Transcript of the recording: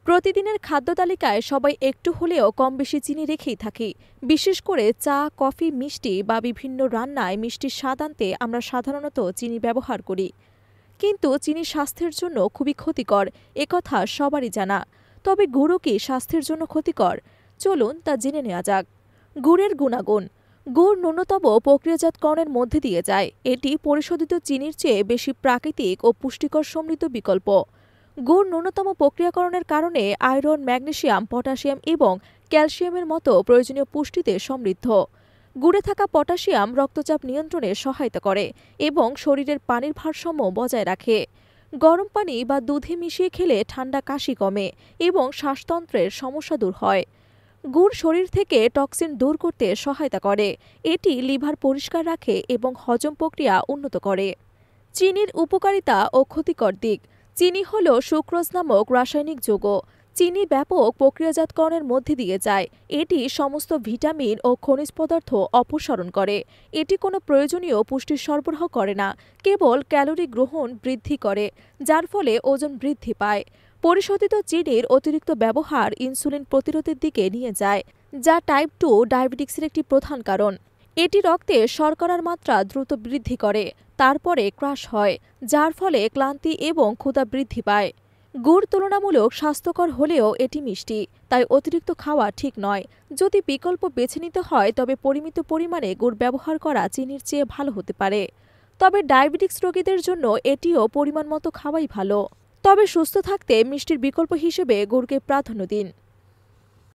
প্রতিদিনের খাদ্য তালিকায় সবাই একটু হলেও কম বেশি চিনি রেখেই থাকি। বিশেষ করে চা, কফি, মিষ্টি বা বিভিন্ন রান্নায় মিষ্টির স্বাদ আনতে আমরা সাধারণত চিনি ব্যবহার করি। কিন্তু চিনি স্বাস্থ্যের জন্য খুবই ক্ষতিকর, একথা সবারই জানা। তবে গুড়ও কি স্বাস্থ্যের জন্য ক্ষতিকর? চলুন তা জেনে নেওয়া যাক। গুড়ের গুণাগুণ। গুড় ন্যূনতম প্রক্রিয়াজাতকরণের মধ্যে দিয়ে যায়। এটি পরিশোধিত চিনির চেয়ে বেশি প্রাকৃতিক ও পুষ্টিকর সমৃদ্ধ বিকল্প। গুড় ন্যূনতম প্রক্রিয়াকরণের কারণে আয়রন, ম্যাগনেসিয়াম, পটাশিয়াম এবং ক্যালসিয়ামের মতো প্রয়োজনীয় পুষ্টিতে সমৃদ্ধ। গুড়ে থাকা পটাশিয়াম রক্তচাপ নিয়ন্ত্রণে সহায়তা করে এবং শরীরের পানির ভারসাম্য বজায় রাখে। গরম পানি বা দুধে মিশিয়ে খেলে ঠান্ডা, কাশি কমে এবং শ্বাসতন্ত্রের সমস্যা দূর হয়। গুড় শরীর থেকে টক্সিন দূর করতে সহায়তা করে। এটি লিভার পরিষ্কার রাখে এবং হজম প্রক্রিয়া উন্নত করে। চিনির উপকারিতা ও ক্ষতিকর দিক। চিনি হল সুক্রোজ নামক রাসায়নিক যৌগ। চিনি ব্যাপক প্রক্রিয়াজাতকরণের মধ্যে দিয়ে যায়। এটি সমস্ত ভিটামিন ও খনিজ পদার্থ অপসারণ করে। এটি কোনো প্রয়োজনীয় পুষ্টি সরবরাহ করে না, কেবল ক্যালোরি গ্রহণ বৃদ্ধি করে, যার ফলে ওজন বৃদ্ধি পায়। পরিশোধিত চিনির অতিরিক্ত ব্যবহার ইনসুলিন প্রতিরোধের দিকে নিয়ে যায়, যা টাইপ 2 ডায়াবেটিক্সের একটি প্রধান কারণ। এটি রক্তে শর্করার মাত্রা দ্রুত বৃদ্ধি করে, তারপরে ক্রাশ হয়, যার ফলে ক্লান্তি এবং ক্ষুধা বৃদ্ধি পায়। গুড় তুলনামূলক স্বাস্থ্যকর হলেও এটি মিষ্টি, তাই অতিরিক্ত খাওয়া ঠিক নয়। যদি বিকল্প বেছে নিতে হয় তবে পরিমিত পরিমাণে গুড় ব্যবহার করা চিনির চেয়ে ভালো হতে পারে। তবে ডায়াবেটিক্স রোগীদের জন্য এটিও পরিমাণ মতো খাওয়াই ভালো। তবে সুস্থ থাকতে মিষ্টির বিকল্প হিসেবে গুড়কে প্রাধান্য দিন।